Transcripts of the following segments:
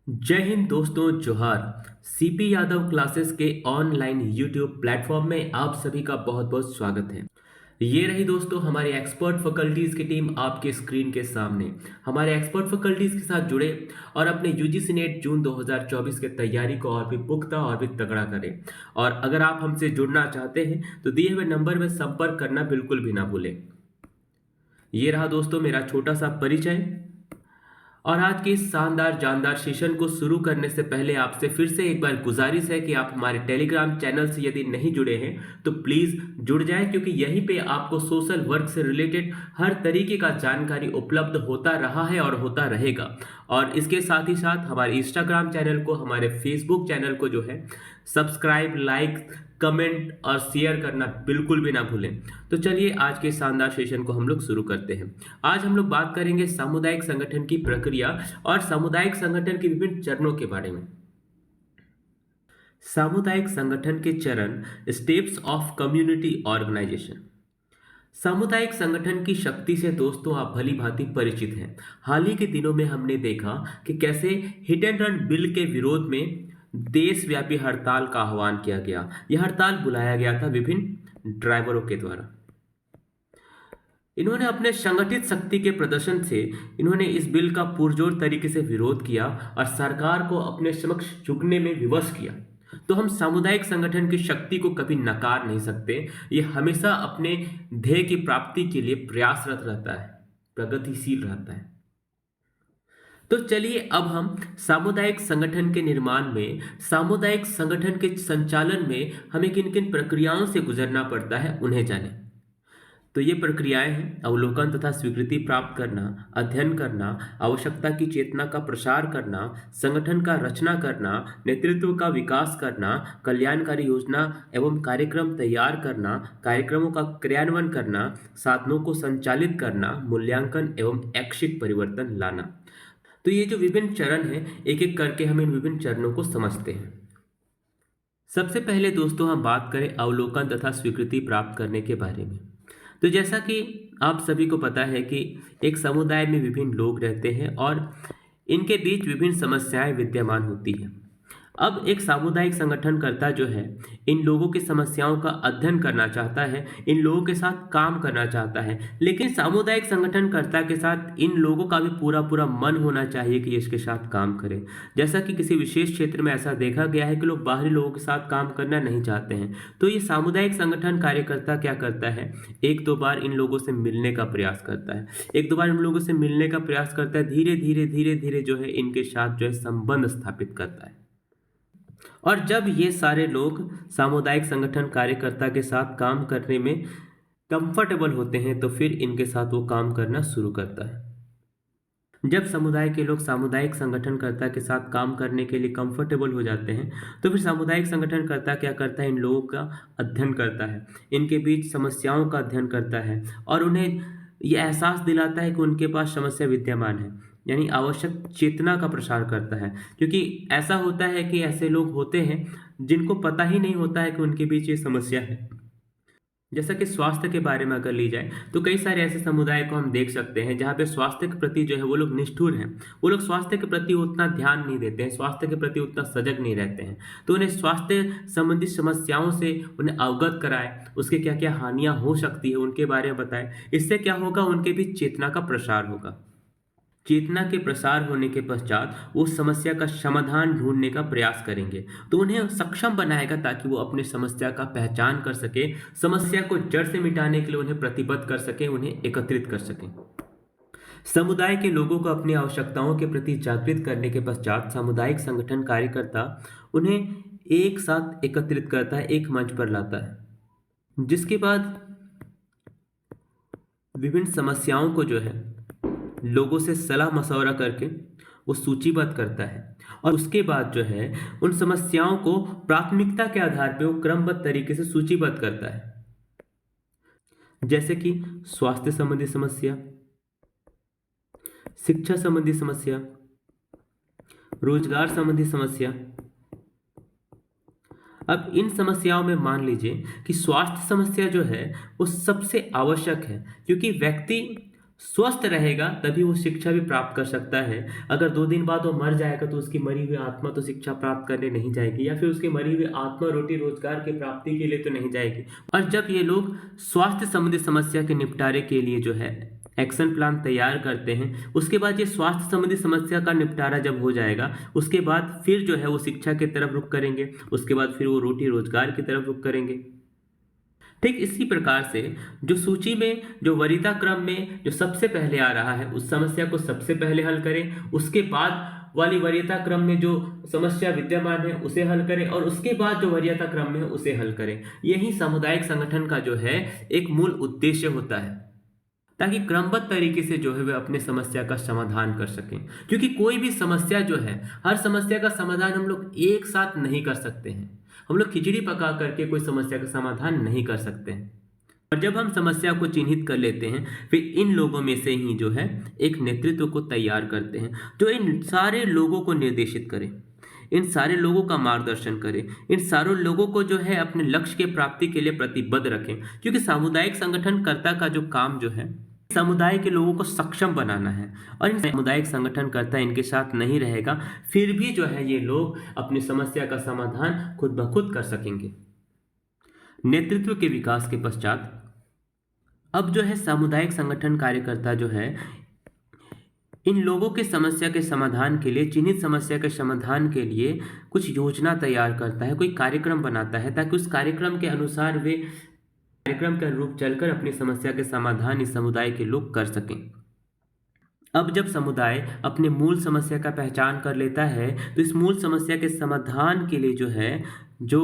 जय हिंद दोस्तों, जोहार। सीपी यादव क्लासेस के ऑनलाइन यूट्यूब प्लेटफॉर्म में आप सभी का बहुत बहुत स्वागत है। ये रही दोस्तों हमारी एक्सपर्ट फैकल्टीज़ की टीम आपके स्क्रीन के सामने। हमारे एक्सपर्ट फैकल्टीज़ के साथ जुड़े और अपने यूजीसी नेट जून 2024 के तैयारी को और भी पुख्ता और भी तगड़ा करें। और अगर आप हमसे जुड़ना चाहते हैं तो दिए हुए नंबर में संपर्क करना बिल्कुल भी ना भूलें। ये रहा दोस्तों मेरा छोटा सा परिचय। और आज के इस शानदार जानदार सेशन को शुरू करने से पहले आपसे फिर से एक बार गुजारिश है कि आप हमारे टेलीग्राम चैनल से यदि नहीं जुड़े हैं तो प्लीज़ जुड़ जाएं, क्योंकि यहीं पे आपको सोशल वर्क से रिलेटेड हर तरीके का जानकारी उपलब्ध होता रहा है और होता रहेगा। और इसके साथ ही साथ हमारे इंस्टाग्राम चैनल को, हमारे फेसबुक चैनल को जो है सब्सक्राइब, लाइक, कमेंट और शेयर करना बिल्कुल भी ना भूलें। तो चलिए आज के शानदार सेशन को हम लोग शुरू करते हैं। आज हम लोग बात करेंगे सामुदायिक संगठन की प्रक्रिया और सामुदायिक संगठन के विभिन्न चरणों के बारे में। सामुदायिक संगठन के चरण, स्टेप्स ऑफ कम्युनिटी ऑर्गेनाइजेशन। सामुदायिक संगठन की शक्ति से दोस्तों आप भली भांति परिचित हैं। हाल ही के दिनों में हमने देखा कि कैसे हिट एंड रन बिल के विरोध में देशव्यापी हड़ताल का आह्वान किया गया। यह हड़ताल बुलाया गया था विभिन्न ड्राइवरों के द्वारा। इन्होंने अपने संगठित शक्ति के प्रदर्शन से इन्होंने इस बिल का पुरजोर तरीके से विरोध किया और सरकार को अपने समक्ष झुकने में विवश किया। तो हम सामुदायिक संगठन की शक्ति को कभी नकार नहीं सकते। ये हमेशा अपने ध्येय की प्राप्ति के लिए प्रयासरत रहता है, प्रगतिशील रहता है। तो चलिए अब हम सामुदायिक संगठन के निर्माण में, सामुदायिक संगठन के संचालन में हमें किन किन प्रक्रियाओं से गुजरना पड़ता है उन्हें जानें। तो ये प्रक्रियाएं हैं: अवलोकन तथा स्वीकृति प्राप्त करना, अध्ययन करना, आवश्यकता की चेतना का प्रसार करना, संगठन का रचना करना, नेतृत्व का विकास करना, कल्याणकारी योजना एवं कार्यक्रम तैयार करना, कार्यक्रमों का क्रियान्वयन करना, साधनों को संचालित करना, मूल्यांकन एवं ऐच्छिक परिवर्तन लाना। तो ये जो विभिन्न चरण हैं, एक एक करके हम इन विभिन्न चरणों को समझते हैं। सबसे पहले दोस्तों हम बात करें अवलोकन तथा स्वीकृति प्राप्त करने के बारे में। तो जैसा कि आप सभी को पता है कि एक समुदाय में विभिन्न लोग रहते हैं और इनके बीच विभिन्न समस्याएं विद्यमान होती हैं। अब एक सामुदायिक संगठनकर्ता जो है इन लोगों की समस्याओं का अध्ययन करना चाहता है, इन लोगों के साथ काम करना चाहता है, लेकिन सामुदायिक संगठनकर्ता के साथ इन लोगों का भी पूरा पूरा मन होना चाहिए कि इसके साथ काम करें। जैसा कि किसी विशेष क्षेत्र में ऐसा देखा गया है कि लोग बाहरी लोगों के साथ काम करना नहीं चाहते हैं, तो ये सामुदायिक संगठन कार्यकर्ता क्या करता है, एक दो बार इन लोगों से मिलने का प्रयास करता है, एक दो बार इन लोगों से मिलने का प्रयास करता है, धीरे धीरे धीरे धीरे जो है इनके साथ जो है संबंध स्थापित करता है। और जब ये सारे लोग सामुदायिक संगठन कार्यकर्ता के साथ काम करने में कंफर्टेबल होते हैं तो फिर इनके साथ वो काम करना शुरू करता है। जब समुदाय के लोग सामुदायिक संगठनकर्ता के साथ काम करने के लिए कंफर्टेबल हो जाते हैं तो फिर सामुदायिक संगठनकर्ता क्या करता है, इन लोगों का अध्ययन करता है, इनके बीच समस्याओं का अध्ययन करता है और उन्हें ये एहसास दिलाता है कि उनके पास समस्या विद्यमान है, यानी आवश्यक चेतना का प्रसार करता है। क्योंकि ऐसा होता है कि ऐसे लोग होते हैं जिनको पता ही नहीं होता है कि उनके बीच ये समस्या है। जैसा कि स्वास्थ्य के बारे में अगर ली जाए तो कई सारे ऐसे समुदाय को हम देख सकते हैं जहाँ पे स्वास्थ्य के प्रति जो है वो लोग निष्ठुर हैं, वो लोग स्वास्थ्य के प्रति उतना ध्यान नहीं देते हैं, स्वास्थ्य के प्रति उतना सजग नहीं रहते हैं। तो उन्हें स्वास्थ्य संबंधी समस्याओं से उन्हें अवगत कराए, उसके क्या क्या हानियाँ हो सकती है उनके बारे में बताए। इससे क्या होगा, उनके बीच चेतना का प्रसार होगा। चेतना के प्रसार होने के पश्चात वो समस्या का समाधान ढूंढने का प्रयास करेंगे, तो उन्हें सक्षम बनाएगा ताकि वो अपने समस्या का पहचान कर सके, समस्या को जड़ से मिटाने के लिए उन्हें प्रतिबद्ध कर सके, उन्हें एकत्रित कर सके। समुदाय के लोगों को अपनी आवश्यकताओं के प्रति जागृत करने के पश्चात सामुदायिक संगठन कार्यकर्ता उन्हें एक साथ एकत्रित करता है, एक मंच पर लाता है, जिसके बाद विभिन्न समस्याओं को जो है लोगों से सलाह मशवरा करके वो सूचीबद्ध करता है और उसके बाद जो है उन समस्याओं को प्राथमिकता के आधार पर वो क्रमबद्ध तरीके से सूचीबद्ध करता है। जैसे कि स्वास्थ्य संबंधी समस्या, शिक्षा संबंधी समस्या, रोजगार संबंधी समस्या। अब इन समस्याओं में मान लीजिए कि स्वास्थ्य समस्या जो है वो सबसे आवश्यक है, क्योंकि व्यक्ति स्वस्थ रहेगा तभी वो शिक्षा भी प्राप्त कर सकता है। अगर 2 दिन बाद वो मर जाएगा तो उसकी मरी हुई आत्मा तो शिक्षा प्राप्त करने नहीं जाएगी, या फिर उसकी मरी हुई आत्मा रोटी रोजगार की प्राप्ति के लिए तो नहीं जाएगी। और जब ये लोग स्वास्थ्य संबंधी समस्या के निपटारे के लिए जो है एक्शन प्लान तैयार करते हैं, उसके बाद ये स्वास्थ्य संबंधी समस्या का निपटारा जब हो जाएगा, उसके बाद फिर जो है वो शिक्षा की तरफ रुख करेंगे, उसके बाद फिर वो रोटी रोजगार की तरफ रुख करेंगे। ठीक इसी प्रकार से जो सूची में जो वरीयता क्रम में जो सबसे पहले आ रहा है उस समस्या को सबसे पहले हल करें, उसके बाद वाली वरीयता क्रम में जो समस्या विद्यमान है उसे हल करें, और उसके बाद जो वरीयता क्रम में है उसे हल करें। यही सामुदायिक संगठन का जो है एक मूल उद्देश्य होता है, ताकि क्रमबद्ध तरीके से जो है वे अपने समस्या का समाधान कर सकें। क्योंकि कोई भी समस्या जो है, हर समस्या का समाधान हम लोग एक साथ नहीं कर सकते हैं। हम लोग खिचड़ी पका करके कोई समस्या का समाधान नहीं कर सकते हैं। और जब हम समस्या को चिन्हित कर लेते हैं, फिर इन लोगों में से ही जो है एक नेतृत्व को तैयार करते हैं, जो इन सारे लोगों को निर्देशित करे, इन सारे लोगों का मार्गदर्शन करें, इन सारों लोगों को जो है अपने लक्ष्य के प्राप्ति के लिए प्रतिबद्ध रखें। क्योंकि सामुदायिक संगठनकर्ता का जो काम जो है समुदाय के लोगों को सक्षम बनाना है, और इन सामुदायिक संगठनकर्ता इनके साथ नहीं रहेगा, फिर भी जो है ये लोग अपनी समस्या का समाधान खुद ब खुद कर सकेंगे। नेतृत्व के विकास के पश्चात अब जो है सामुदायिक संगठन कार्यकर्ता जो है इन लोगों के समस्या के समाधान के लिए, चिन्हित समस्या के समाधान के लिए कुछ योजना तैयार करता है, कोई कार्यक्रम बनाता है, ताकि उस कार्यक्रम के अनुसार वे कार्यक्रम के अनुरूप चलकर अपनी समस्या के समाधान इस समुदाय के लोग कर सकें। अब जब समुदाय अपने मूल समस्या का पहचान कर लेता है, तो इस मूल समस्या के समाधान के लिए जो है जो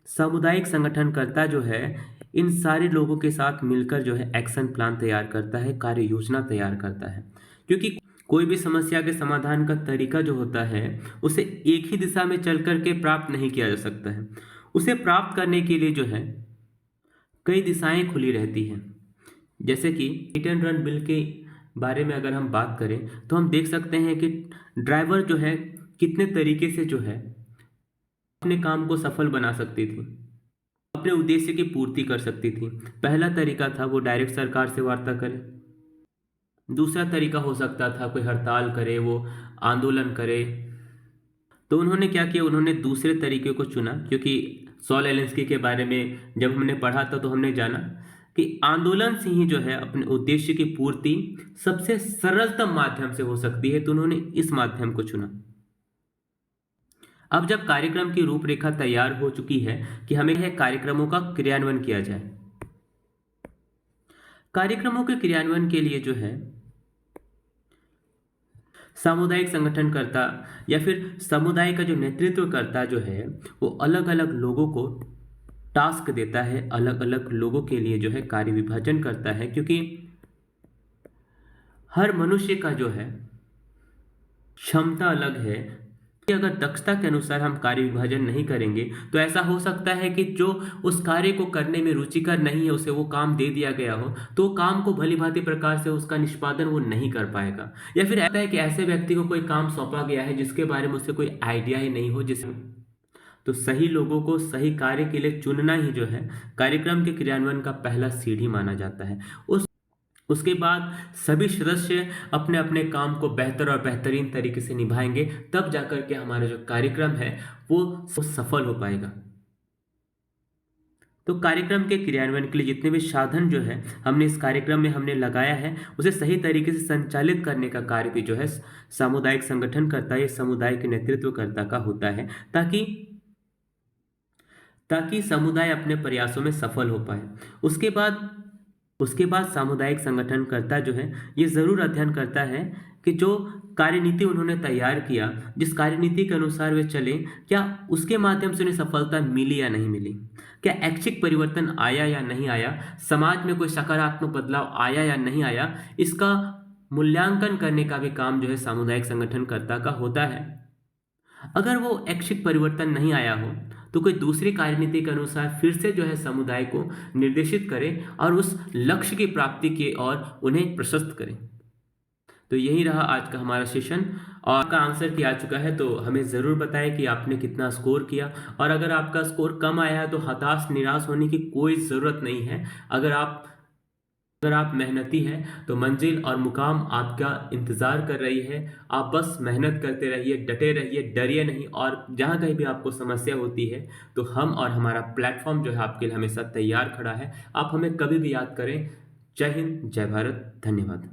सामुदायिक संगठनकर्ता जो है इन सारे लोगों के साथ मिलकर जो है एक्शन प्लान तैयार करता है, कार्य योजना तैयार करता है। क्योंकि कोई भी समस्या के समाधान का तरीका जो होता है उसे एक ही दिशा में चल करके प्राप्त नहीं किया जा सकता है। उसे प्राप्त करने के लिए जो है कई दिशाएं खुली रहती हैं। जैसे कि हिट एंड रन बिल के बारे में अगर हम बात करें, तो हम देख सकते हैं कि ड्राइवर जो है कितने तरीके से जो है अपने काम को सफल बना सकती थी, अपने उद्देश्य की पूर्ति कर सकती थी। पहला तरीका था वो डायरेक्ट सरकार से वार्ता करे। दूसरा तरीका हो सकता था कोई हड़ताल करे, वो आंदोलन करे। तो उन्होंने क्या किया, उन्होंने दूसरे तरीके को चुना। क्योंकि सॉल एलेंस्की के बारे में जब हमने पढ़ा था तो हमने जाना कि आंदोलन से ही जो है अपने उद्देश्य की पूर्ति सबसे सरलतम माध्यम से हो सकती है, तो उन्होंने इस माध्यम को चुना। अब जब कार्यक्रम की रूपरेखा तैयार हो चुकी है कि हमें यह कार्यक्रमों का क्रियान्वयन किया जाए, कार्यक्रमों के क्रियान्वयन के लिए जो है सामुदायिक संगठनकर्ता या फिर समुदाय का जो नेतृत्व करता जो है वो अलग अलग लोगों को टास्क देता है, अलग अलग लोगों के लिए जो है कार्य विभाजन करता है। क्योंकि हर मनुष्य का जो है क्षमता अलग है, कि अगर दक्षता के अनुसार हम कार्य विभाजन नहीं करेंगे तो ऐसा हो सकता है कि जो उस कार्य को करने में रुचिकर नहीं है, उसे वो काम दे दिया गया हो तो काम को भली भांति प्रकार से उसका निष्पादन वो नहीं कर पाएगा। या फिर ऐसा है कि ऐसे व्यक्ति को कोई काम सौंपा गया है जिसके बारे में उसे कोई आइडिया ही नहीं हो, जिसमें तो सही लोगों को सही कार्य के लिए चुनना ही जो है कार्यक्रम के क्रियान्वयन का पहला सीढ़ी माना जाता है। उसके बाद सभी सदस्य अपने अपने काम को बेहतर और बेहतरीन तरीके से निभाएंगे, तब जाकर के हमारा जो कार्यक्रम है वो सफल हो पाएगा। तो कार्यक्रम के क्रियान्वयन के लिए जितने भी साधन जो है हमने इस कार्यक्रम में हमने लगाया है, उसे सही तरीके से संचालित करने का कार्य भी जो है सामुदायिक संगठनकर्ता या समुदाय के नेतृत्वकर्ता का होता है, ताकि समुदाय अपने प्रयासों में सफल हो पाए। उसके बाद सामुदायिक संगठनकर्ता जो है ये जरूर अध्ययन करता है कि जो कार्यनीति उन्होंने तैयार किया, जिस कार्यनीति के अनुसार वे चले, क्या उसके माध्यम से उन्हें सफलता मिली या नहीं मिली, क्या ऐच्छिक परिवर्तन आया या नहीं आया, समाज में कोई सकारात्मक बदलाव आया या नहीं आया। इसका मूल्यांकन करने का भी काम जो है सामुदायिक संगठनकर्ता का होता है। अगर वो ऐच्छिक परिवर्तन नहीं आया हो तो कोई दूसरी कार्यनीति के अनुसार फिर से जो है समुदाय को निर्देशित करें और उस लक्ष्य की प्राप्ति की ओर उन्हें प्रशस्त करें। तो यही रहा आज का हमारा सेशन, और आपका आंसर की आ चुका है तो हमें ज़रूर बताएं कि आपने कितना स्कोर किया। और अगर आपका स्कोर कम आया है तो हताश निराश होने की कोई ज़रूरत नहीं है। अगर आप अगर आप मेहनती हैं तो मंजिल और मुकाम आपका इंतज़ार कर रही है। आप बस मेहनत करते रहिए, डटे रहिए, डरिए नहीं, और जहाँ कहीं भी आपको समस्या होती है तो हम और हमारा प्लेटफ़ॉर्म जो है आपके लिए हमेशा तैयार खड़ा है। आप हमें कभी भी याद करें। जय हिंद, जय भारत, धन्यवाद।